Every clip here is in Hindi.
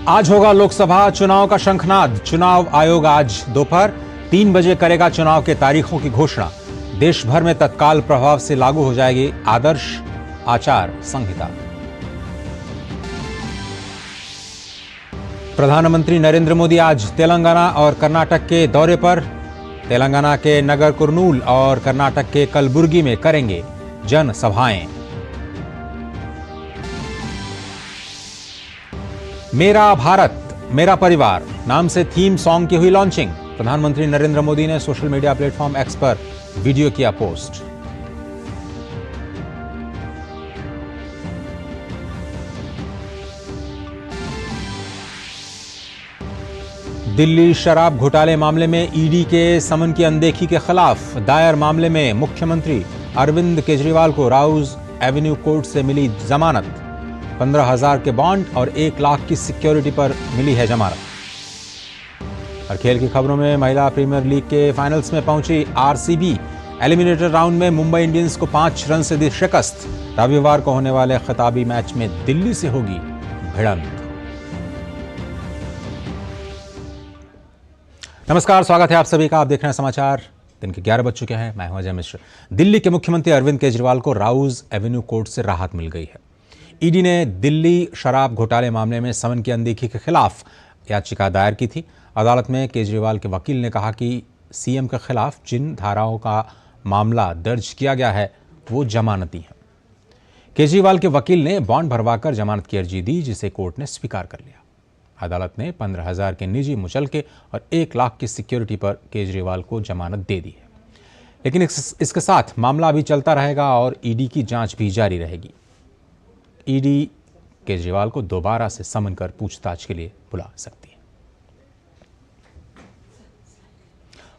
आज होगा लोकसभा चुनाव का शंखनाद। चुनाव आयोग आज दोपहर 3 बजे करेगा चुनाव के तारीखों की घोषणा। देश भर में तत्काल प्रभाव से लागू हो जाएगी आदर्श आचार संहिता। प्रधानमंत्री नरेंद्र मोदी आज तेलंगाना और कर्नाटक के दौरे पर। तेलंगाना के नगर कुर्नूल और कर्नाटक के कलबुर्गी में करेंगे जनसभाएं। मेरा भारत मेरा परिवार नाम से थीम सॉन्ग की हुई लॉन्चिंग। प्रधानमंत्री नरेंद्र मोदी ने सोशल मीडिया प्लेटफॉर्म एक्स पर वीडियो किया पोस्ट। दिल्ली शराब घोटाले मामले में ईडी के समन की अनदेखी के खिलाफ दायर मामले में मुख्यमंत्री अरविंद केजरीवाल को राउज एवेन्यू कोर्ट से मिली जमानत। 15,000 के बॉन्ड और 1 लाख की सिक्योरिटी पर मिली है जमानत। और खेल की खबरों में महिला प्रीमियर लीग के फाइनल्स में पहुंची आरसीबी। एलिमिनेटर राउंड में मुंबई इंडियंस को 5 रन से दी शिकस्त। रविवार को होने वाले खिताबी मैच में दिल्ली से होगी भिड़ंत। नमस्कार, स्वागत है आप सभी का। आप देख रहे हैं समाचार। दिन के 11 बज चुके हैं। मैं हूं अजय मिश्र। दिल्ली के मुख्यमंत्री अरविंद केजरीवाल को राउज एवेन्यू कोर्ट से राहत मिल गई है। ईडी ने दिल्ली शराब घोटाले मामले में समन की अनदेखी के खिलाफ याचिका दायर की थी। अदालत में केजरीवाल के वकील ने कहा कि सीएम के खिलाफ जिन धाराओं का मामला दर्ज किया गया है वो जमानती है। केजरीवाल के वकील ने बॉन्ड भरवाकर जमानत की अर्जी दी, जिसे कोर्ट ने स्वीकार कर लिया। अदालत ने 15,000 के निजी मुचलके और 1 लाख की सिक्योरिटी पर केजरीवाल को जमानत दे दी है। लेकिन इसके साथ मामला अभी चलता रहेगा और ईडी की जांच भी जारी रहेगी। ईडी केजरीवाल को दोबारा से समन कर पूछताछ के लिए बुला सकती है।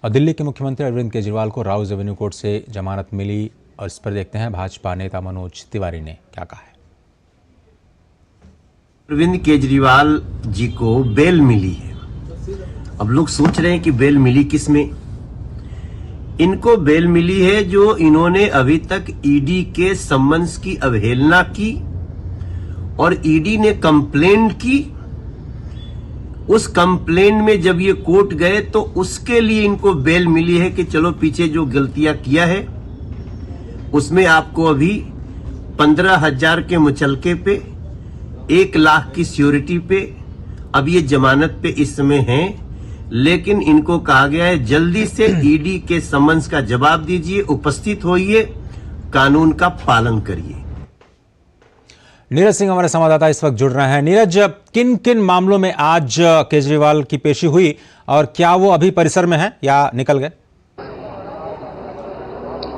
और दिल्ली के मुख्यमंत्री अरविंद केजरीवाल को राउज एवेन्यू कोर्ट से जमानत मिली और इस पर देखते हैं भाजपा नेता मनोज तिवारी ने क्या कहा है। अरविंद केजरीवाल जी को बेल मिली है। अब लोग सोच रहे हैं कि बेल मिली किसमें। इनको बेल मिली है जो इन्होंने अभी तक ईडी के सम्मन्स की अवहेलना की और ईडी ने कंप्लेंट की। उस कंप्लेंट में जब ये कोर्ट गए तो उसके लिए इनको बेल मिली है कि चलो पीछे जो गलतियां किया है उसमें आपको अभी 15,000 के मुचलके पे 1 लाख की सिक्योरिटी पे अब ये जमानत पे इस समय हैं। लेकिन इनको कहा गया है जल्दी से ईडी के सम्मन्स का जवाब दीजिए, उपस्थित होइए, कानून का पालन करिए। नीरज सिंह हमारे संवाददाता इस वक्त जुड़ रहे हैं। नीरज, किन किन मामलों में आज केजरीवाल की पेशी हुई और क्या वो अभी परिसर में हैं या निकल गए?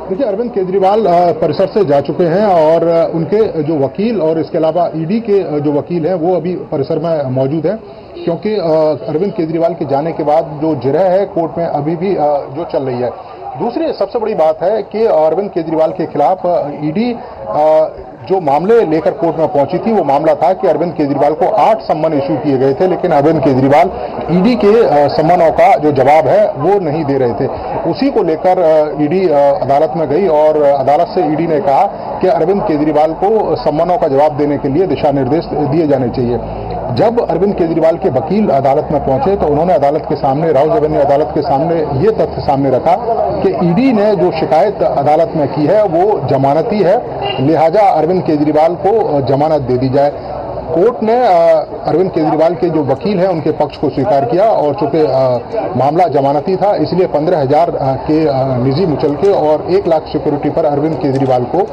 देखिए, अरविंद केजरीवाल परिसर से जा चुके हैं और उनके जो वकील और इसके अलावा ईडी के जो वकील हैं वो अभी परिसर में मौजूद हैं, क्योंकि अरविंद केजरीवाल के जाने के बाद जो जिरह है कोर्ट में अभी भी जो चल रही है। दूसरी सबसे बड़ी बात है कि अरविंद केजरीवाल के खिलाफ ईडी जो मामले लेकर कोर्ट में पहुंची थी वो मामला था कि अरविंद केजरीवाल को 8 सम्मन इशू किए गए थे, लेकिन अरविंद केजरीवाल ईडी के सम्मनों का जो जवाब है वो नहीं दे रहे थे। उसी को लेकर ईडी अदालत में गई और अदालत से ईडी ने कहा कि अरविंद केजरीवाल को सम्मनों का जवाब देने के लिए दिशा निर्देश दिए जाने चाहिए। जब अरविंद केजरीवाल के वकील अदालत में पहुंचे तो उन्होंने अदालत के सामने, राउज एवेन्यू अदालत के सामने ये तथ्य सामने रखा कि ईडी ने जो शिकायत अदालत में की है वो जमानती है, लिहाजा अरविंद केजरीवाल को जमानत दे दी जाए। कोर्ट ने अरविंद केजरीवाल के जो वकील हैं उनके पक्ष को स्वीकार किया और चूंकि मामला जमानती था इसलिए 15,000 के निजी मुचलके और 1 लाख सिक्योरिटी पर अरविंद केजरीवाल को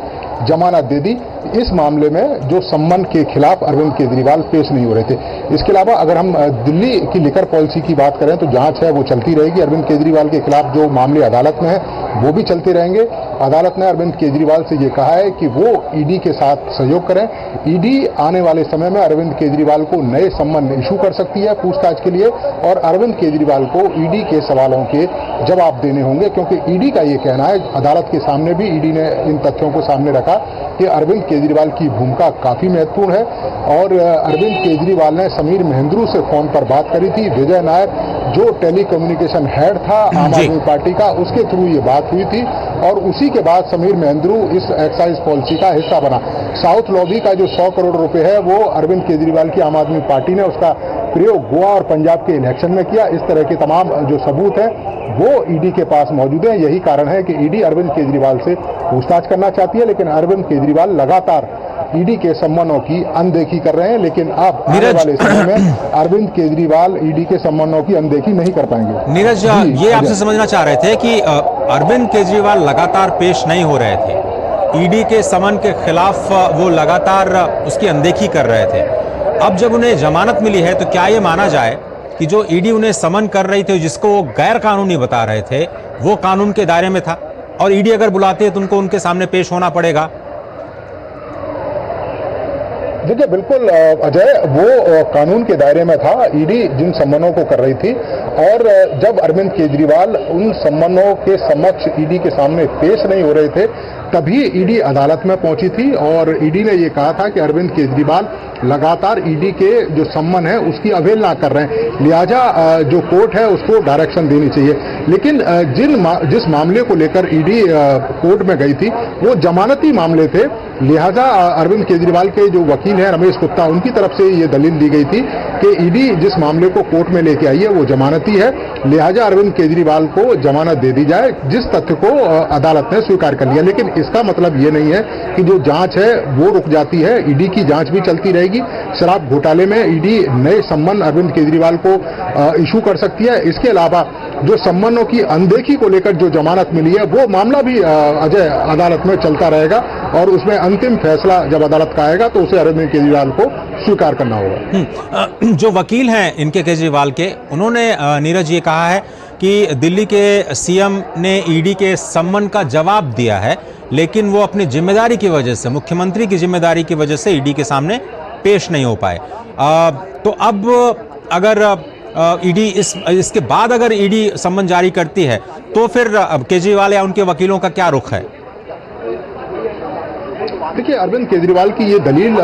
जमानत दे दी। इस मामले में जो सम्मन के खिलाफ अरविंद केजरीवाल पेश नहीं हो रहे थे। इसके अलावा अगर हम दिल्ली की लिकर पॉलिसी की बात करें तो जांच है वो चलती रहेगी। अरविंद केजरीवाल के खिलाफ जो मामले अदालत में है वो भी चलते रहेंगे। अदालत ने अरविंद केजरीवाल से ये कहा है कि वो ईडी के साथ सहयोग करें। ईडी आने वाले समय में अरविंद केजरीवाल को नए सम्मन इशू कर सकती है पूछताछ के लिए और अरविंद केजरीवाल को ईडी के सवालों के जवाब देने होंगे, क्योंकि ईडी का ये कहना है, अदालत के सामने भी ईडी ने इन तथ्यों को सामने रखा कि अरविंद केजरीवाल की भूमिका काफी महत्वपूर्ण है और अरविंद केजरीवाल ने समीर महेंद्रू से फोन पर बात करी थी। विजय नायर जो टेलीकम्युनिकेशन हेड था आम आदमी पार्टी का, उसके थ्रू ये बात हुई थी और उसी के बाद समीर महेंद्रू इस एक्साइज पॉलिसी का हिस्सा बना। साउथ लॉबी का जो 100 करोड़ रुपए है वो अरविंद केजरीवाल की आम आदमी पार्टी ने उसका प्रयोग गोवा और पंजाब के इलेक्शन में किया। इस तरह के तमाम जो सबूत हैं वो ईडी के पास मौजूद हैं। यही कारण है कि ईडी अरविंद केजरीवाल से पूछताछ करना चाहती है, लेकिन अरविंद केजरीवाल लगातार ईडी के सम्मानों की अनदेखी कर रहे हैं। लेकिन अब आने वाले समय में अरविंद केजरीवाल ईडी के सम्मानों की अनदेखी नहीं कर पाएंगे। नीरज, ये आपसे समझना चाह रहे थे कि अरविंद केजरीवाल लगातार पेश नहीं हो रहे थे, ईडी के समन के खिलाफ वो लगातार उसकी अनदेखी कर रहे थे। अब जब उन्हें जमानत मिली है तो क्या ये माना जाए कि जो ईडी उन्हें समन कर रही थी, जिसको वो गैर कानूनी बता रहे थे, वो कानून के दायरे में था, और ईडी अगर बुलाती है तो उनको उनके सामने पेश होना पड़ेगा? देखिए, बिल्कुल अजय, वो कानून के दायरे में था। ईडी जिन सम्मनों को कर रही थी, और जब अरविंद केजरीवाल उन सम्मनों के समक्ष ईडी के सामने पेश नहीं हो रहे थे, तभी ईडी अदालत में पहुंची थी और ईडी ने ये कहा था कि अरविंद केजरीवाल लगातार ईडी के जो सम्मन है उसकी अवहेलना कर रहे हैं, लिहाजा जो कोर्ट है उसको डायरेक्शन देनी चाहिए। लेकिन जिस मामले को लेकर ईडी कोर्ट में गई थी वो जमानती मामले थे, लिहाजा अरविंद केजरीवाल के जो वकील हैं रमेश गुप्ता, उनकी तरफ से ये दलील दी गई थी कि ईडी जिस मामले को कोर्ट में लेके आई है वो जमानती है, लिहाजा अरविंद केजरीवाल को जमानत दे दी जाए, जिस तथ्य को अदालत ने स्वीकार कर लिया। लेकिन इसका मतलब ये नहीं है कि जो जांच है वो रुक जाती है, ईडी की जांच भी चलती रहेगी। शराब घोटाले में ईडी नए सम्मन अरविंद केजरीवाल को इशू कर सकती है। इसके अलावा जो सम्मनों की अनदेखी को लेकर जो जमानत मिली है वो मामला भी अजय अदालत में चलता रहेगा, और उसमें अंतिम फैसला जब अदालत का आएगा तो उसे अरविंद केजरीवाल को स्वीकार करना होगा। जो वकील हैं इनके केजरीवाल के, उन्होंने नीरज ये कहा है कि दिल्ली के सीएम ने ईडी के सम्मन का जवाब दिया है, लेकिन वो अपनी जिम्मेदारी की वजह से, मुख्यमंत्री की जिम्मेदारी की वजह से ईडी के सामने पेश नहीं हो पाए। तो अब अगर ईडी इसके बाद अगर ईडी सम्मन जारी करती है तो फिर केजरीवाल या उनके वकीलों का क्या रुख है? देखिए, अरविंद केजरीवाल की ये दलील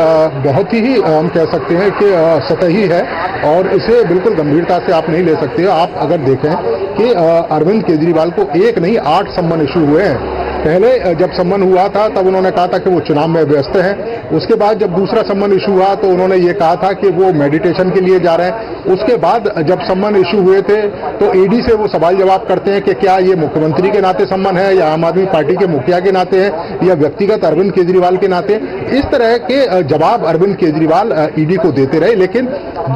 बहुत ही हम कह सकते हैं कि सतही है, और इसे बिल्कुल गंभीरता से आप नहीं ले सकते। आप अगर देखें कि अरविंद केजरीवाल को एक नहीं 8 सम्मन इशू हुए हैं। पहले जब सम्मन हुआ था तब उन्होंने कहा था कि वो चुनाव में व्यस्त हैं। उसके बाद जब दूसरा सम्मन इशू हुआ तो उन्होंने ये कहा था कि वो मेडिटेशन के लिए जा रहे हैं। उसके बाद जब सम्मन इशू हुए थे तो ईडी से वो सवाल जवाब करते हैं कि क्या ये मुख्यमंत्री के नाते सम्मन है, या आम आदमी पार्टी के मुखिया के नाते है, या व्यक्तिगत अरविंद केजरीवाल के नाते। इस तरह के जवाब अरविंद केजरीवाल ईडी को देते रहे, लेकिन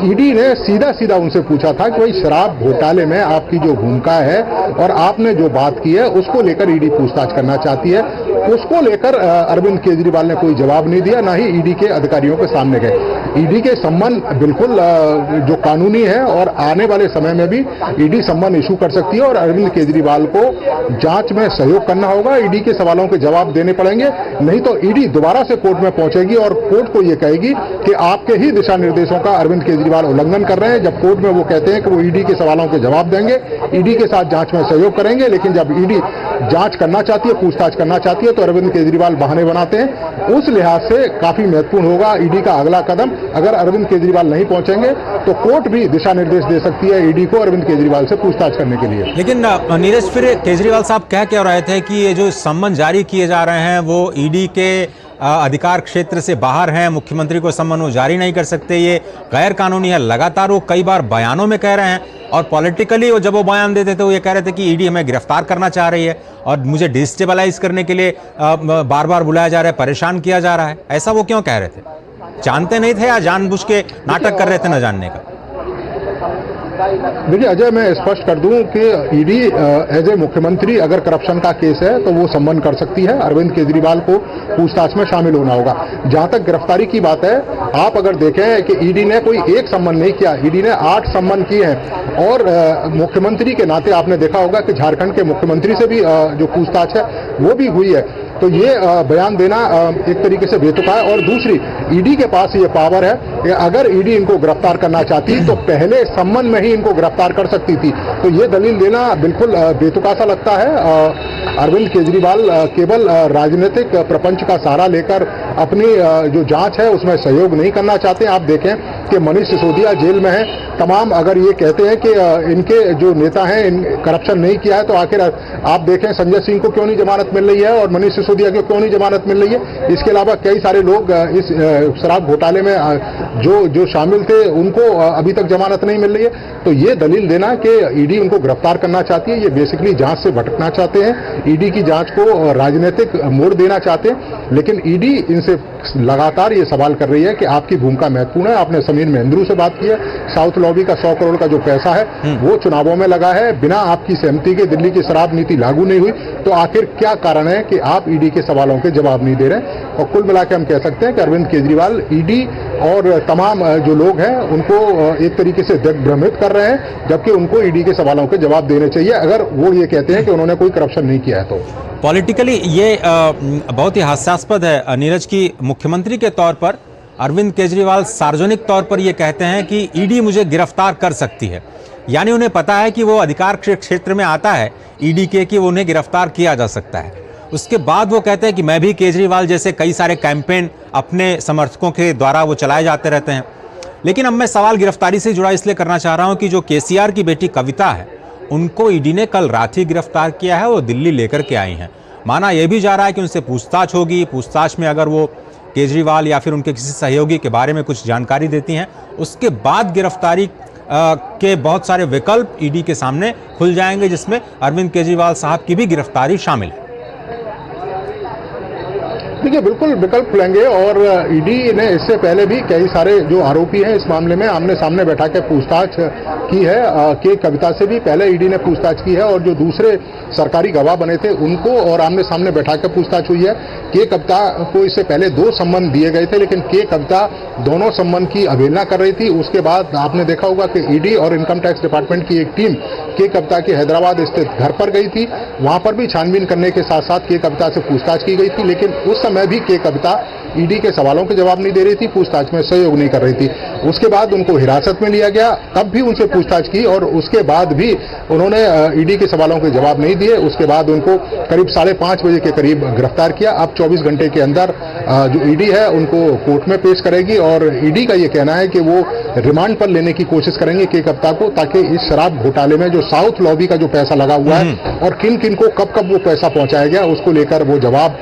ईडी ने सीधा सीधा उनसे पूछा था कि भाई शराब घोटाले में आपकी जो भूमिका है और आपने जो बात की है उसको लेकर ईडी पूछताछ करना चाहती है। उसको लेकर अरविंद केजरीवाल ने कोई जवाब नहीं दिया, ना ही ईडी के अधिकारियों के सामने गए। ईडी के सम्मन बिल्कुल जो कानूनी है, और आने वाले समय में भी ईडी सम्मन इशू कर सकती है, और अरविंद केजरीवाल को जांच में सहयोग करना होगा। ईडी के सवालों के जवाब देने पड़ेंगे, नहीं तो ईडी दोबारा से कोर्ट में पहुंचेगी और कोर्ट को यह कहेगी कि आपके ही दिशा निर्देशों का अरविंद केजरीवाल उल्लंघन कर रहे हैं। जब कोर्ट में वो कहते हैं कि वो ईडी के सवालों के जवाब देंगे, ईडी के साथ जांच में सहयोग करेंगे, लेकिन जब ईडी जांच करना चाहती है, पूछताछ करना चाहती है, तो अरविंद केजरीवाल बहाने बनाते हैं। उस लिहाज से काफी महत्वपूर्ण होगा ईडी का अगला कदम। अगर अरविंद केजरीवाल नहीं पहुंचेंगे तो कोर्ट भी दिशा निर्देश दे सकती है ईडी को अरविंद केजरीवाल से पूछताछ करने के लिए। लेकिन नीरज, फिर केजरीवाल साहब कह रहे थे कि ये जो सम्मन जारी किए जा रहे हैं वो ईडी के अधिकार क्षेत्र से बाहर हैं, मुख्यमंत्री को सम्मन वो जारी नहीं कर सकते, ये गैर कानूनी है। लगातार वो कई बार बयानों में कह रहे हैं, और पॉलिटिकली वो जब वो बयान देते थे वो ये कह रहे थे कि ईडी हमें गिरफ्तार करना चाह रही है और मुझे डिस्टेबलाइज करने के लिए बार बार बुलाया जा रहा है, परेशान किया जा रहा है। ऐसा वो क्यों कह रहे थे? जानते नहीं थे या जानबूझ के नाटक कर रहे थे न जानने का? देखिए अजय, मैं स्पष्ट कर दूं कि ईडी एज ए मुख्यमंत्री अगर करप्शन का केस है तो वो सम्मन कर सकती है। अरविंद केजरीवाल को पूछताछ में शामिल होना होगा। जहां तक गिरफ्तारी की बात है, आप अगर देखें कि ईडी ने कोई एक सम्मन नहीं किया, ईडी ने 8 सम्मन किए हैं, और मुख्यमंत्री के नाते आपने देखा होगा कि झारखंड के मुख्यमंत्री से भी जो पूछताछ है वो भी हुई है। तो ये बयान देना एक तरीके से बेतुका है। और दूसरी, ईडी के पास ये पावर है कि अगर ईडी इनको गिरफ्तार करना चाहती तो पहले सम्मन में ही इनको गिरफ्तार कर सकती थी। तो ये दलील देना बिल्कुल बेतुका सा लगता है। अरविंद केजरीवाल केवल राजनीतिक प्रपंच का सहारा लेकर अपनी जो जांच है उसमें सहयोग नहीं करना चाहते। आप देखें कि मनीष सिसोदिया जेल में है। तमाम अगर ये कहते हैं कि इनके जो नेता हैं इन करप्शन नहीं किया है, तो आखिर आप देखें संजय सिंह को क्यों नहीं जमानत मिल रही है और मनीष सिसोदिया को क्यों नहीं जमानत मिल रही है। इसके अलावा कई सारे लोग इस शराब घोटाले में जो शामिल थे उनको अभी तक जमानत नहीं मिल रही है। तो ये दलील देना कि ईडी उनको गिरफ्तार करना चाहती है, ये बेसिकली जांच से भटकना चाहते हैं, ईडी की जांच को राजनीतिक मोड़ देना चाहते हैं। लेकिन ईडी इनसे लगातार ये सवाल कर रही है कि आपकी भूमिका महत्वपूर्ण है। आपने समीर महेंद्रू से बात की है, साउथ लॉबी का 100 करोड़ का जो पैसा है वो चुनावों में लगा है, बिना आपकी सहमति के दिल्ली की शराब नीति लागू नहीं हुई। तो आखिर क्या कारण है कि आप ईडी के सवालों के जवाब नहीं दे रहे? और कुल मिला के हम कह सकते हैं कि अरविंद केजरीवाल ईडी और तमाम जो लोग हैं उनको एक तरीके से दिग्भ्रमित कर रहे हैं, जबकि उनको ईडी के सवालों के जवाब देने चाहिए अगर वो ये कहते हैं कि उन्होंने कोई करप्शन नहीं किया है। तो पॉलिटिकली ये बहुत ही हास्यास्पद है नीरज की मुख्यमंत्री के तौर पर अरविंद केजरीवाल सार्वजनिक तौर पर ये कहते हैं कि ईडी मुझे गिरफ्तार कर सकती है। यानी उन्हें पता है कि वो अधिकार क्षेत्र में आता है ईडी के कि उन्हें गिरफ्तार किया जा सकता है। उसके बाद वो कहते हैं कि मैं भी केजरीवाल जैसे कई सारे कैंपेन अपने समर्थकों के द्वारा वो चलाए जाते रहते हैं। लेकिन अब मैं सवाल गिरफ्तारी से जुड़ा इसलिए करना चाह रहा हूं कि जो केसीआर की बेटी कविता है उनको ईडी ने कल रात ही गिरफ्तार किया है, वो दिल्ली लेकर के आई हैं। माना यह भी जा रहा है कि उनसे पूछताछ होगी, पूछताछ में अगर वो केजरीवाल या फिर उनके किसी सहयोगी के बारे में कुछ जानकारी देती हैं, उसके बाद गिरफ्तारी के बहुत सारे विकल्प ईडी के सामने खुल जाएंगे, जिसमें अरविंद केजरीवाल साहब की भी गिरफ्तारी शामिल है। देखिए, बिल्कुल विकल्प खुलेंगे और ईडी ने इससे पहले भी कई सारे जो आरोपी हैं इस मामले में आमने सामने बैठा के पूछताछ की है। के कविता से भी पहले ईडी ने पूछताछ की है और जो दूसरे सरकारी गवाह बने थे उनको और आमने सामने बैठा के पूछताछ हुई है। के कविता को इससे पहले 2 सम्मन दिए गए थे, लेकिन के कविता दोनों सम्मन की अवहेलना कर रही थी। उसके बाद आपने देखा होगा कि ईडी और इनकम टैक्स डिपार्टमेंट की एक टीम के कविता के हैदराबाद स्थित घर पर गई थी। वहां पर भी छानबीन करने के साथ साथ के कविता से पूछताछ की गई थी, लेकिन उस समय भी के कविता ईडी के सवालों के जवाब नहीं दे रही थी, पूछताछ में सहयोग नहीं कर रही थी। उसके बाद उनको हिरासत में लिया गया, तब भी उनसे पूछताछ की और उसके बाद भी उन्होंने ईडी के सवालों के जवाब नहीं दिए। उसके बाद उनको करीब 5:30 बजे के करीब गिरफ्तार किया। अब 24 घंटे के अंदर जो ईडी है उनको कोर्ट में पेश करेगी और ईडी का ये कहना है कि वो रिमांड पर लेने की कोशिश करेंगे के कविता को, ताकि इस शराब घोटाले में जो साउथ लॉबी का जो पैसा लगा हुआ है और किन किन को कब कब वो पैसा पहुंचाया गया उसको लेकर वो जवाब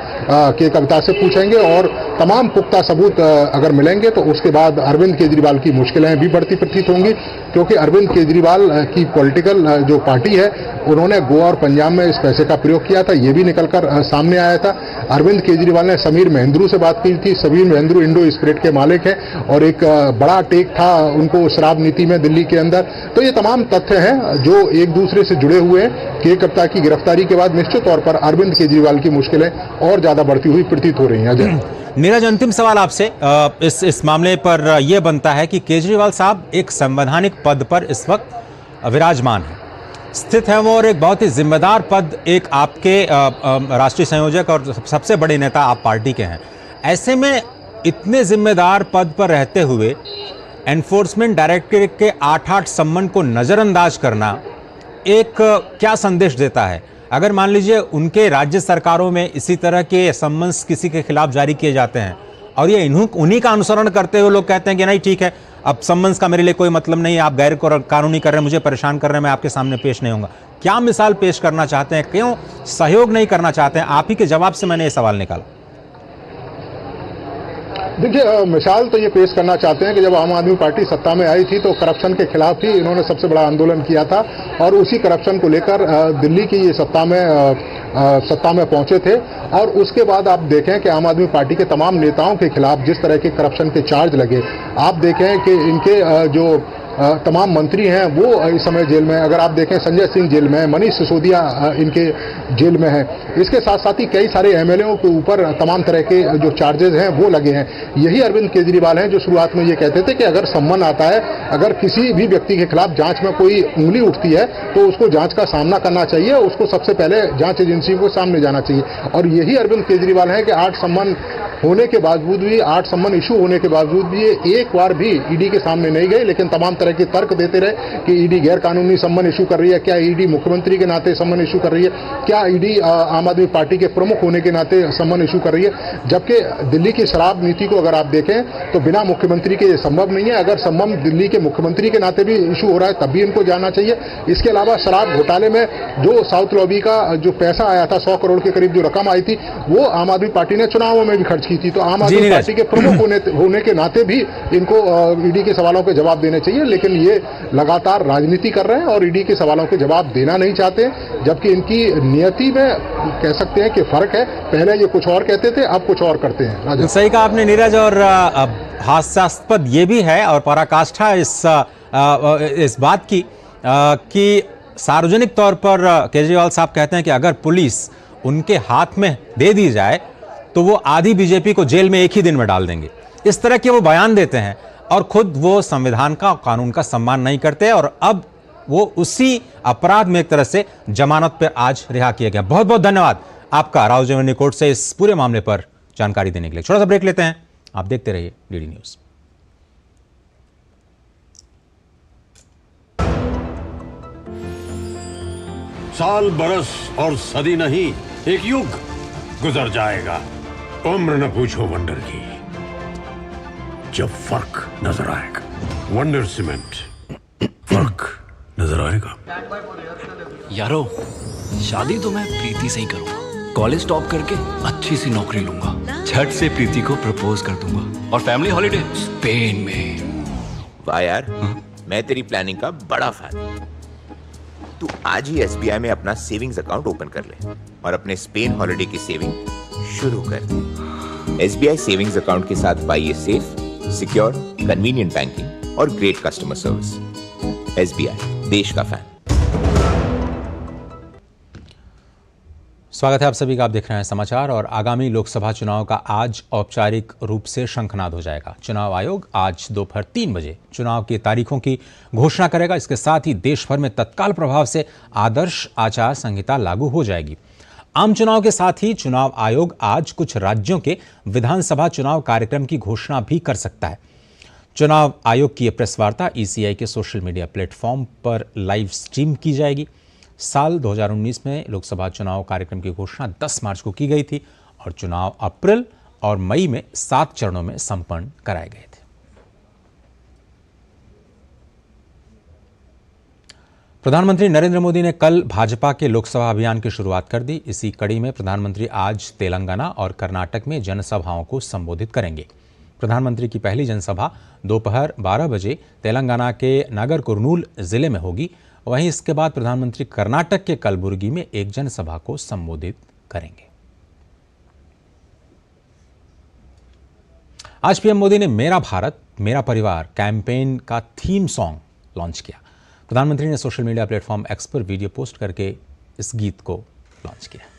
के कविता से पूछेंगे और तमाम पुख्ता सबूत अगर मिलेंगे तो उसके बाद अरविंद केजरीवाल की मुश्किलें भी बढ़ती प्रतीत होंगी, क्योंकि अरविंद केजरीवाल की पॉलिटिकल जो पार्टी है उन्होंने गोवा और पंजाब में इस पैसे का प्रयोग किया था, ये भी निकलकर सामने आया था। अरविंद केजरीवाल ने समीर महेंद्रू से बात की थी। समीर महेंद्रू इंडो स्पिरिट के मालिक हैं और एक बड़ा टेक था उनको शराब नीति में दिल्ली के अंदर। तो ये तमाम तथ्य हैं जो एक दूसरे से जुड़े हुए हैं। के कविता की गिरफ्तारी के बाद निश्चित तौर पर अरविंद केजरीवाल की मुश्किलें और ज्यादा बढ़ती हुई प्रतीत हो रही हैं। अजय, नीरज, अंतिम सवाल आपसे इस मामले पर यह बनता है कि केजरीवाल साहब एक संवैधानिक पद पर इस वक्त विराजमान है, स्थित है वो, और एक बहुत ही जिम्मेदार पद, एक आपके राष्ट्रीय संयोजक और सबसे बड़े नेता आप पार्टी के हैं। ऐसे में इतने जिम्मेदार पद पर रहते हुए एनफोर्समेंट डायरेक्टरेट के 8 सम्मन को नज़रअंदाज करना एक क्या संदेश देता है? अगर मान लीजिए उनके राज्य सरकारों में इसी तरह के सम्मन्स किसी के खिलाफ जारी किए जाते हैं और ये उन्हीं का अनुसरण करते हुए लोग कहते हैं कि नहीं ठीक है, अब सम्मन्स का मेरे लिए कोई मतलब नहीं है, आप गैर कानूनी कर रहे हैं, मुझे परेशान कर रहे हैं, मैं आपके सामने पेश नहीं होऊंगा, क्या मिसाल पेश करना चाहते हैं? क्यों सहयोग नहीं करना चाहते हैं? आप ही के जवाब से मैंने ये सवाल निकाला। देखिए, मिसाल तो ये पेश करना चाहते हैं कि जब आम आदमी पार्टी सत्ता में आई थी तो करप्शन के खिलाफ ही इन्होंने सबसे बड़ा आंदोलन किया था और उसी करप्शन को लेकर दिल्ली की ये सत्ता में पहुंचे थे। और उसके बाद आप देखें कि आम आदमी पार्टी के तमाम नेताओं के खिलाफ जिस तरह के करप्शन के चार्ज लगे, आप देखें कि इनके जो तमाम मंत्री हैं वो इस समय जेल में हैं। अगर आप देखें संजय सिंह जेल में है, मनीष सिसोदिया इनके जेल में है। इसके साथ साथ ही कई सारे एमएलएओं के ऊपर तमाम तरह के जो चार्जेस हैं वो लगे हैं। यही अरविंद केजरीवाल हैं जो शुरुआत में ये कहते थे कि अगर सम्मन आता है, अगर किसी भी व्यक्ति के खिलाफ जांच में कोई उंगली उठती है तो उसको जांच का सामना करना चाहिए, उसको सबसे पहले जांच एजेंसी को सामने जाना चाहिए। और यही अरविंद केजरीवाल हैं कि 8 सम्मन होने के बावजूद भी, 8 सम्मन इशू होने के बावजूद भी ये एक बार भी ईडी के सामने नहीं गए, लेकिन तमाम तरह के तर्क देते रहे कि ईडी गैर कानूनी सम्मन इशू कर रही है, क्या ईडी मुख्यमंत्री के नाते सम्मन इशू कर रही है, क्या ईडी आम आदमी पार्टी के प्रमुख होने के नाते सम्मन इशू कर रही है। जबकि दिल्ली की शराब नीति को अगर आप देखें तो बिना मुख्यमंत्री के ये संभव नहीं है। अगर सम्मन दिल्ली के मुख्यमंत्री के नाते भी इशू हो रहा है तब भी इनको जाना चाहिए। इसके अलावा शराब घोटाले में जो साउथ लॉबी का जो पैसा आया था, 100 करोड़ के करीब जो रकम आई थी, वो आम आदमी पार्टी ने चुनावों में भी खर्च रखी थी, तो आम आदमी पार्टी के प्रमुख होने के नाते भी इनको ईडी के सवालों के जवाब देने चाहिए, लेकिन ये लगातार राजनीति कर रहे हैं और ईडी के सवालों के जवाब देना नहीं चाहते, जबकि इनकी नियति में कह सकते हैं कि फर्क है। पहले ये कुछ और कहते थे, अब कुछ और करते हैं। सही कहा आपने नीरज, और हास्यास्पद ये भी है और पराकाष्ठा इस बात की कि सार्वजनिक तौर पर केजरीवाल साहब कहते हैं कि अगर पुलिस उनके हाथ में दे दी जाए तो वो आधी बीजेपी को जेल में एक ही दिन में डाल देंगे। इस तरह के वो बयान देते हैं और खुद वो संविधान का, कानून का सम्मान नहीं करते, और अब वो उसी अपराध में एक तरह से जमानत पर आज रिहा किया गया। बहुत बहुत धन्यवाद आपका राउज एवेन्यू कोर्ट से इस पूरे मामले पर जानकारी देने के लिए। छोटा सा ब्रेक लेते हैं, आप देखते रहिए डीडी न्यूज। साल, बरस और सदी नहीं, एक युग गुजर जाएगा, उम्र न पूछो वंडर की, जब फर्क नजर आएगा। वंडर सीमेंट, फर्क नजर आएगा। यारो, शादी तो मैं प्रीति से ही करूंगा। कॉलेज टॉप करके अच्छी सी नौकरी लूंगा, झट से प्रीति को प्रपोज कर दूंगा, और फैमिली हॉलिडे स्पेन में। वाह यार, मैं तेरी प्लानिंग का बड़ा फैन हूं। तू आज ही SBI में अपना सेविंग्स अकाउंट ओपन कर ले और अपने स्पेन हॉलिडे की सेविंग शुरू कर दे। SBI सेविंग्स अकाउंट के साथ पाइए सेफ, सिक्योर, कन्वीनियंट बैंकिंग और ग्रेट कस्टमर सर्विस। SBI, देश का फैन। स्वागत है आप सभी का, आप देख रहे हैं समाचार। और आगामी लोकसभा चुनाव का आज औपचारिक रूप से शंखनाद हो जाएगा। चुनाव आयोग आज दोपहर 3 बजे चुनाव की तारीखों की घोषणा करेगा। इसके साथ ही देश भर में तत्काल प्रभाव से आदर्श आचार संहिता लागू हो जाएगी। आम चुनाव के साथ ही चुनाव आयोग आज कुछ राज्यों के विधानसभा चुनाव कार्यक्रम की घोषणा भी कर सकता है। चुनाव आयोग की यह प्रेस वार्ता ECI के सोशल मीडिया प्लेटफॉर्म पर लाइव स्ट्रीम की जाएगी। साल 2019 में लोकसभा चुनाव कार्यक्रम की घोषणा 10 मार्च को की गई थी और चुनाव अप्रैल और मई में 7 चरणों में संपन्न कराए गए थे। प्रधानमंत्री नरेंद्र मोदी ने कल भाजपा के लोकसभा अभियान की शुरुआत कर दी। इसी कड़ी में प्रधानमंत्री आज तेलंगाना और कर्नाटक में जनसभाओं को संबोधित करेंगे। प्रधानमंत्री की पहली जनसभा दोपहर 12 बजे तेलंगाना के नागर कुर्नूल जिले में होगी। वहीं इसके बाद प्रधानमंत्री कर्नाटक के कलबुर्गी में एक जनसभा को संबोधित करेंगे। आज पीएम मोदी ने मेरा भारत मेरा परिवार कैंपेन का थीम सॉन्ग लॉन्च किया। प्रधानमंत्री ने सोशल मीडिया प्लेटफॉर्म X पर वीडियो पोस्ट करके इस गीत को लॉन्च किया।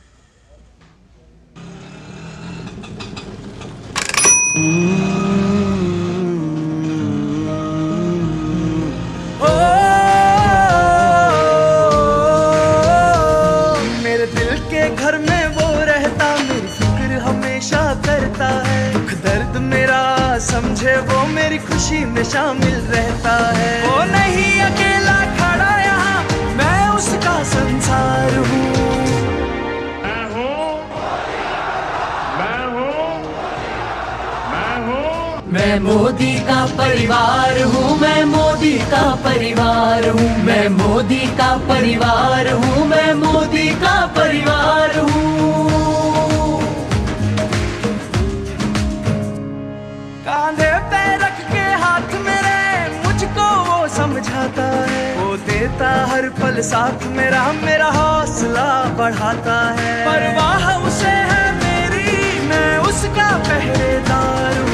मेरे दिल के घर में वो रहता, मेरी फिक्र हमेशा करता है। दुख दर्द मेरा समझे वो, मेरी खुशी में शामिल रहता है। वो नहीं अकेला खड़ा यहाँ, मैं उसका संसार हूँ। मैं मोदी का परिवार हूँ, मैं मोदी का परिवार हूँ, मैं मोदी का परिवार हूँ, मैं मोदी का परिवार हूँ। कांधे पे रख के हाथ मेरे मुझको वो समझाता है। वो देता हर पल साथ मेरा, मेरा हौसला बढ़ाता है। परवाह उसे है मेरी, मैं उसका पहरेदार हूँ।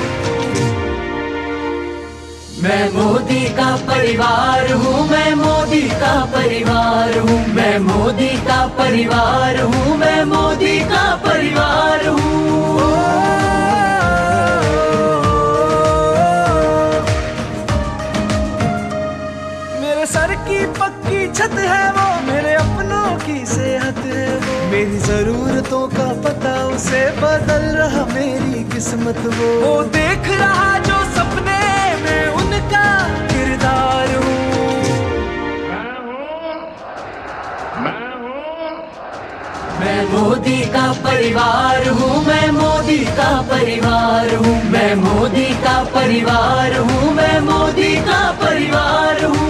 मैं मोदी का परिवार हूँ, मैं मोदी का परिवार हूँ, मैं मोदी का परिवार हूँ, मैं मोदी का परिवार हूँ। मेरे सर की पक्की छत है वो, मेरे अपनों की सेहत है वो। मेरी जरूरतों का पता उसे, बदल रहा मेरी किस्मत वो देख रहा जो सपने, मैं उनका किरदार हूँ। मैं मोदी का परिवार हूँ, मैं मोदी का परिवार हूँ, मैं मोदी का परिवार हूँ, मैं मोदी का परिवार हूँ।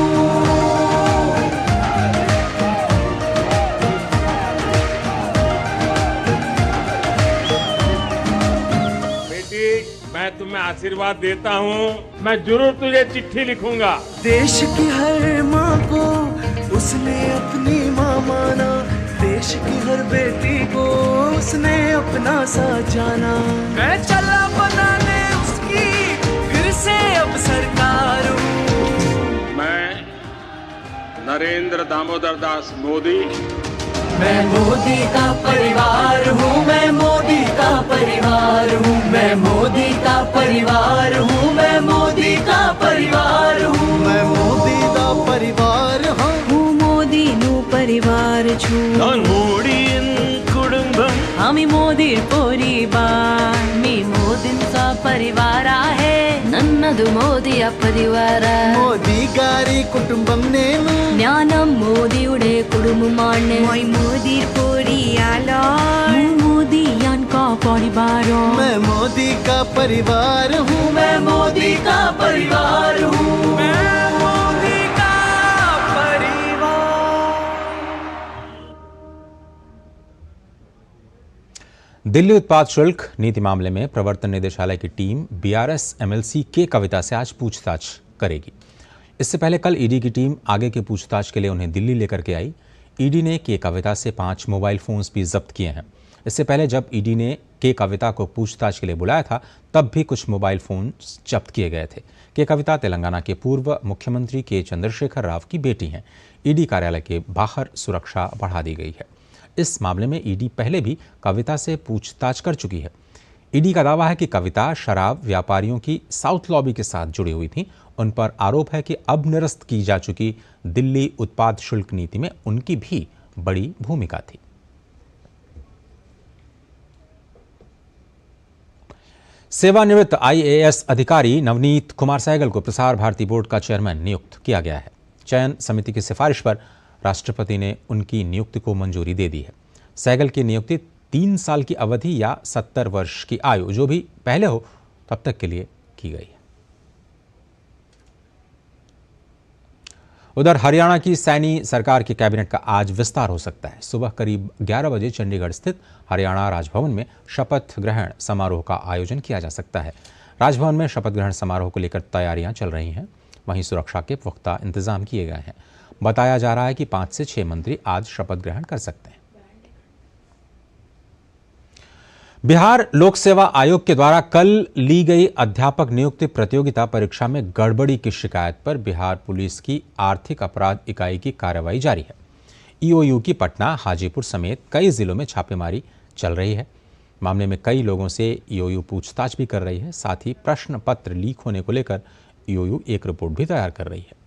बेटी, मैं तुम्हें आशीर्वाद देता हूँ। मैं जरूर तुझे चिट्ठी लिखूंगा। देश की हर माँ को उसने अपनी माँ माना, देश की हर बेटी को उसने अपना सा जाना। मैं चला बनाने उसकी फिर से अब सरकार हूँ। मैं नरेंद्र दामोदर दास मोदी, मैं मोदी का परिवार हूँ, मैं मोदी का परिवार हूँ, मैं मोदी का परिवार हूँ, मैं मोदी का परिवार हूँ, मैं मोदी का परिवार हूँ, मोदी नु परिवार छु। आम्ही मोदी परिवार, मी मोदींचा परिवार आहे, नन्नदु मोदी परिवार. मोदी गारी कुटुंबम नेनु ज्ञानम मोदी उडे कुडुंबमाने मैं मोदी परियाला मोदी यांका परिवार. मैं मोदी का परिवार हूँ, मैं मोदी का परिवार हूँ, मैं मोदी का परिवार. दिल्ली उत्पाद शुल्क नीति मामले में प्रवर्तन निदेशालय की टीम बीआरएस एमएलसी के कविता से आज पूछताछ करेगी. इससे पहले कल ईडी की टीम आगे की पूछताछ के लिए उन्हें दिल्ली लेकर के आई. ईडी ने के कविता से 5 मोबाइल फोन्स भी जब्त किए हैं. इससे पहले जब ईडी ने के कविता को पूछताछ के लिए बुलाया था तब भी कुछ मोबाइल फोन जब्त किए गए थे. के कविता तेलंगाना के पूर्व मुख्यमंत्री के चंद्रशेखर राव की बेटी हैं. ईडी कार्यालय के बाहर सुरक्षा बढ़ा दी गई है. इस मामले में ईडी पहले भी कविता से पूछताछ कर चुकी है. ईडी का दावा है कि कविता शराब व्यापारियों की साउथ लॉबी के साथ जुड़ी हुई थी. उन पर आरोप है कि अब निरस्त की जा चुकी दिल्ली उत्पाद शुल्क नीति में उनकी भी बड़ी भूमिका थी. सेवानिवृत्त आईएएस अधिकारी नवनीत कुमार सहगल को प्रसार भारती बोर्ड का चेयरमैन नियुक्त किया गया है. चयन समिति की सिफारिश पर राष्ट्रपति ने उनकी नियुक्ति को मंजूरी दे दी है. सहगल की नियुक्ति 3 साल की अवधि या 70 वर्ष की आयु जो भी पहले हो तब तक के लिए की गई है. उधर हरियाणा की सैनी सरकार की कैबिनेट का आज विस्तार हो सकता है. सुबह करीब 11 बजे चंडीगढ़ स्थित हरियाणा राजभवन में शपथ ग्रहण समारोह का आयोजन किया जा सकता है. राजभवन में शपथ ग्रहण समारोह को लेकर तैयारियां चल रही हैं. वहीं सुरक्षा के पुख्ता इंतजाम किए गए हैं. बताया जा रहा है कि 5 से 6 मंत्री आज शपथ ग्रहण कर सकते हैं. बिहार लोक सेवा आयोग के द्वारा कल ली गई अध्यापक नियुक्ति प्रतियोगिता परीक्षा में गड़बड़ी की शिकायत पर बिहार पुलिस की आर्थिक अपराध इकाई की कार्रवाई जारी है. ईओयू की पटना, हाजीपुर समेत कई जिलों में छापेमारी चल रही है. मामले में कई लोगों से ईओयू पूछताछ भी कर रही है. साथ ही प्रश्न पत्र लीक होने को लेकर ईओयू एक रिपोर्ट भी तैयार कर रही है.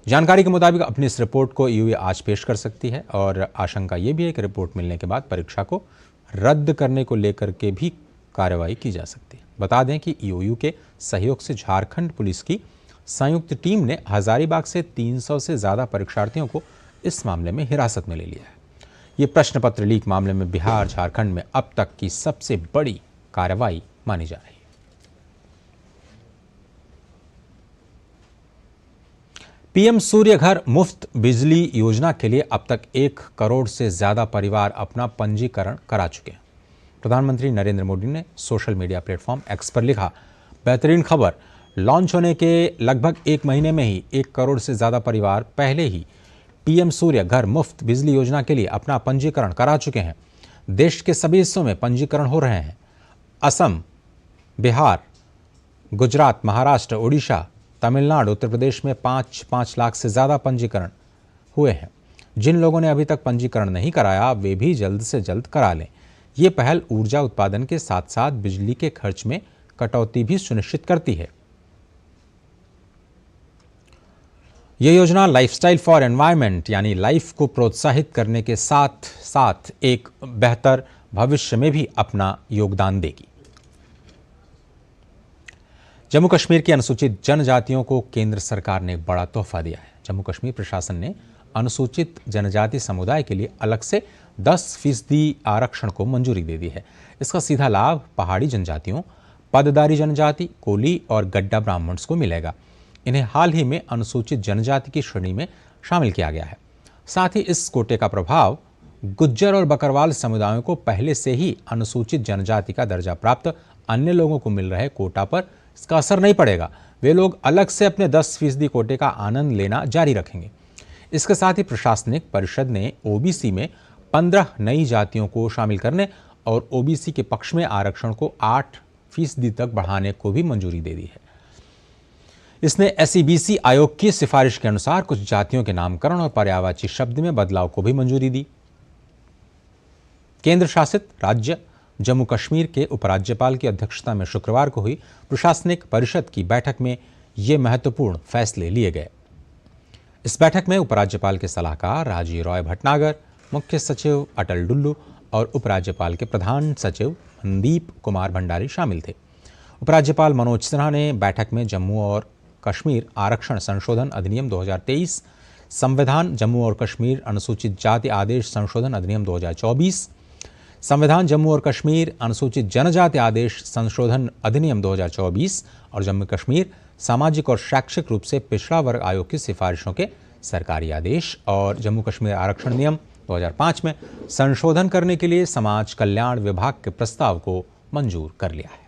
जानकारी के मुताबिक अपनी इस रिपोर्ट को ईओयू आज पेश कर सकती है और आशंका ये भी है कि रिपोर्ट मिलने के बाद परीक्षा को रद्द करने को लेकर के भी कार्रवाई की जा सकती है. बता दें कि ईओयू के सहयोग से झारखंड पुलिस की संयुक्त टीम ने हजारीबाग से 300 से ज़्यादा परीक्षार्थियों को इस मामले में हिरासत में ले लिया है. ये प्रश्न पत्र लीक मामले में बिहार झारखंड में अब तक की सबसे बड़ी कार्रवाई मानी जा रही है. पीएम सूर्य घर मुफ्त बिजली योजना के लिए अब तक 1 करोड़ से ज्यादा परिवार अपना पंजीकरण करा चुके हैं. प्रधानमंत्री नरेंद्र मोदी ने सोशल मीडिया प्लेटफॉर्म एक्स पर लिखा, बेहतरीन खबर, लॉन्च होने के लगभग 1 महीने में ही 1 करोड़ से ज्यादा परिवार पहले ही पीएम सूर्य घर मुफ्त बिजली योजना के लिए अपना पंजीकरण करा चुके हैं. देश के सभी हिस्सों में पंजीकरण हो रहे हैं. असम, बिहार, गुजरात, महाराष्ट्र, उड़ीसा, तमिलनाडु, उत्तर प्रदेश में 5 लाख से ज़्यादा पंजीकरण हुए हैं. जिन लोगों ने अभी तक पंजीकरण नहीं कराया वे भी जल्द से जल्द करा लें. ये पहल ऊर्जा उत्पादन के साथ साथ बिजली के खर्च में कटौती भी सुनिश्चित करती है. ये योजना लाइफस्टाइल फॉर एनवायरनमेंट यानी लाइफ को प्रोत्साहित करने के साथ साथ एक बेहतर भविष्य में भी अपना योगदान देगी. जम्मू कश्मीर की अनुसूचित जनजातियों को केंद्र सरकार ने एक बड़ा तोहफा दिया है. जम्मू कश्मीर प्रशासन ने अनुसूचित जनजाति समुदाय के लिए अलग से 10% आरक्षण को मंजूरी दे दी है. इसका सीधा लाभ पहाड़ी जनजातियों, पददारी जनजाति, कोली और गड्ढा ब्राह्मण्स को मिलेगा. इन्हें हाल ही में अनुसूचित जनजाति की श्रेणी में शामिल किया गया है. साथ ही इस कोटे का प्रभाव गुज्जर और बकरवाल समुदायों को पहले से ही अनुसूचित जनजाति का दर्जा प्राप्त अन्य लोगों को मिल रहे कोटा पर इसका असर नहीं पड़ेगा। वे लोग अलग से अपने 10% कोटे का आनंद लेना जारी रखेंगे। इसके साथ ही प्रशासनिक परिषद ने ओबीसी में 15 नई जातियों को शामिल करने और ओबीसी के पक्ष में आरक्षण को 8% तक बढ़ाने को भी मंजूरी दे दी है। इसने एसईबीसी आयोग की सिफारिश के अनुसार कुछ जातियों के नामकरण और पर्यायवाची शब्द में बदलाव को भी मंजूरी दी। केंद्र शासित राज्य जम्मू कश्मीर के उपराज्यपाल की अध्यक्षता में शुक्रवार को हुई प्रशासनिक परिषद की बैठक में ये महत्वपूर्ण फैसले लिए गए। इस बैठक में उपराज्यपाल के सलाहकार राजीव रॉय भटनागर, मुख्य सचिव अटल डुल्लू और उपराज्यपाल के प्रधान सचिव मनदीप कुमार भंडारी शामिल थे। उपराज्यपाल मनोज सिन्हा ने बैठक में जम्मू और कश्मीर आरक्षण संशोधन अधिनियम 2023, संविधान जम्मू और कश्मीर अनुसूचित जाति आदेश संशोधन अधिनियम 2024, संविधान जम्मू और कश्मीर अनुसूचित जनजाति आदेश संशोधन अधिनियम 2024 और जम्मू कश्मीर सामाजिक और शैक्षिक रूप से पिछड़ा वर्ग आयोग की सिफारिशों के सरकारी आदेश और जम्मू कश्मीर आरक्षण नियम 2005 में संशोधन करने के लिए समाज कल्याण विभाग के प्रस्ताव को मंजूर कर लिया है।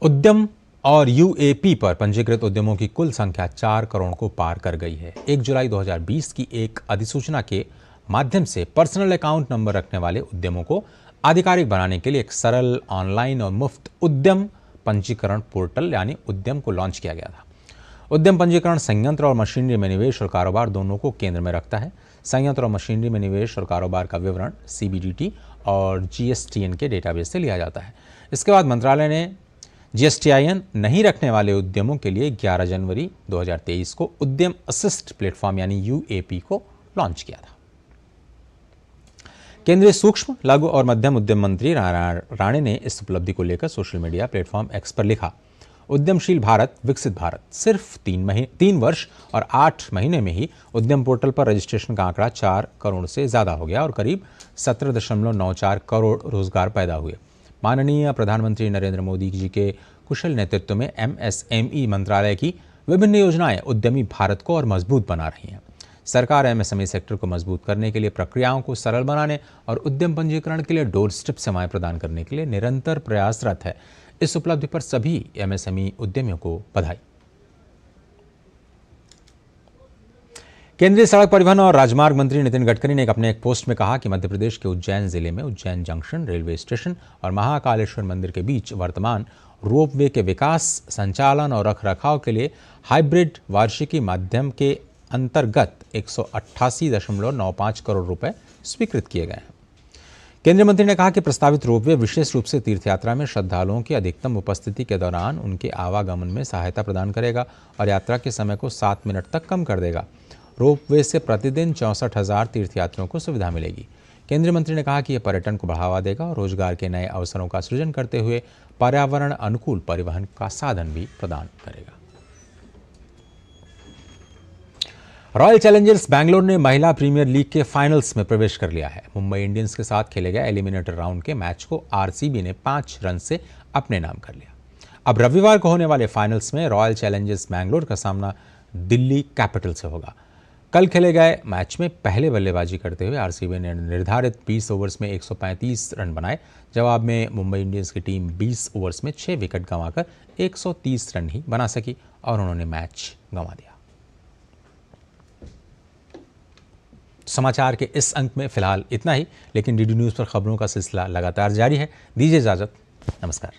उद्यम और यूएपी पर पंजीकृत उद्यमों की कुल संख्या 4 करोड़ को पार कर गई है। 1 जुलाई 2020 की एक अधिसूचना के माध्यम से पर्सनल अकाउंट नंबर रखने वाले उद्यमों को आधिकारिक बनाने के लिए एक सरल ऑनलाइन और मुफ्त उद्यम पंजीकरण पोर्टल यानी उद्यम को लॉन्च किया गया था। उद्यम पंजीकरण संयंत्र और मशीनरी में निवेश और कारोबार दोनों को केंद्र में रखता है। संयंत्र और मशीनरी में निवेश और कारोबार का विवरण सीबीडीटी और जीएसटीएन के डेटाबेस से लिया जाता है। इसके बाद मंत्रालय ने जीएसटीआईएन नहीं रखने वाले उद्यमों के लिए 11 जनवरी 2023 को उद्यम असिस्ट प्लेटफॉर्म यानी यूएपी को लॉन्च किया था। केंद्रीय सूक्ष्म, लघु और मध्यम उद्यम मंत्री नारायण राणे ने इस उपलब्धि को लेकर सोशल मीडिया प्लेटफॉर्म एक्स पर लिखा, उद्यमशील भारत विकसित भारत। सिर्फ 3 वर्ष और 8 महीने में ही उद्यम पोर्टल पर रजिस्ट्रेशन का आंकड़ा 4 करोड़ से ज्यादा हो गया और करीब 17.94 करोड़ रोजगार पैदा हुए। माननीय प्रधानमंत्री नरेंद्र मोदी जी के कुशल नेतृत्व में एमएसएमई मंत्रालय की विभिन्न योजनाएं उद्यमी भारत को और मजबूत बना रही हैं। सरकार एमएसएमई सेक्टर को मजबूत करने के लिए, प्रक्रियाओं को सरल बनाने और उद्यम पंजीकरण के लिए डोर स्टेप सेवाएं प्रदान करने के लिए निरंतर प्रयासरत है। इस उपलब्धि पर सभी एमएसएमई उद्यमियों को बधाई। केंद्रीय सड़क परिवहन और राजमार्ग मंत्री नितिन गडकरी ने अपने एक पोस्ट में कहा कि मध्य प्रदेश के उज्जैन जिले में उज्जैन जंक्शन रेलवे स्टेशन और महाकालेश्वर मंदिर के बीच वर्तमान रोपवे के विकास, संचालन और रखरखाव के लिए हाइब्रिड वार्षिकी माध्यम के अंतर्गत 188.95 करोड़ रुपए स्वीकृत किए गए हैं। केंद्रीय मंत्री ने कहा कि प्रस्तावित रोपवे विशेष रूप से तीर्थयात्रा में श्रद्धालुओं की अधिकतम उपस्थिति के दौरान उनके आवागमन में सहायता प्रदान करेगा और यात्रा के समय को 7 मिनट तक कम कर देगा। रोपवे से प्रतिदिन 64,000 तीर्थयात्रियों को सुविधा मिलेगी। केंद्रीय मंत्री ने कहा कि यह पर्यटन को बढ़ावा देगा और रोजगार के नए अवसरों का सृजन करते हुए पर्यावरण अनुकूल परिवहन का साधन भी प्रदान करेगा। रॉयल चैलेंजर्स बैंगलोर ने महिला प्रीमियर लीग के फाइनल्स में प्रवेश कर लिया है। मुंबई इंडियंस के साथ खेले गए एलिमिनेटर राउंड के मैच को आरसीबी ने 5 रन से अपने नाम कर लिया। अब रविवार को होने वाले फाइनल्स में रॉयल चैलेंजर्स बैंगलोर का सामना दिल्ली कैपिटल से होगा। कल खेले गए मैच में पहले बल्लेबाजी करते हुए आरसीबी ने निर्धारित 20 ओवर्स में 135 रन बनाए। जवाब में मुंबई इंडियंस की टीम 20 ओवर्स में 6 विकेट गंवाकर 130 रन ही बना सकी और उन्होंने मैच गंवा दिया। समाचार के इस अंक में फिलहाल इतना ही, लेकिन डीडी न्यूज़ पर खबरों का सिलसिला लगातार जारी है। दीजिए इजाजत, नमस्कार।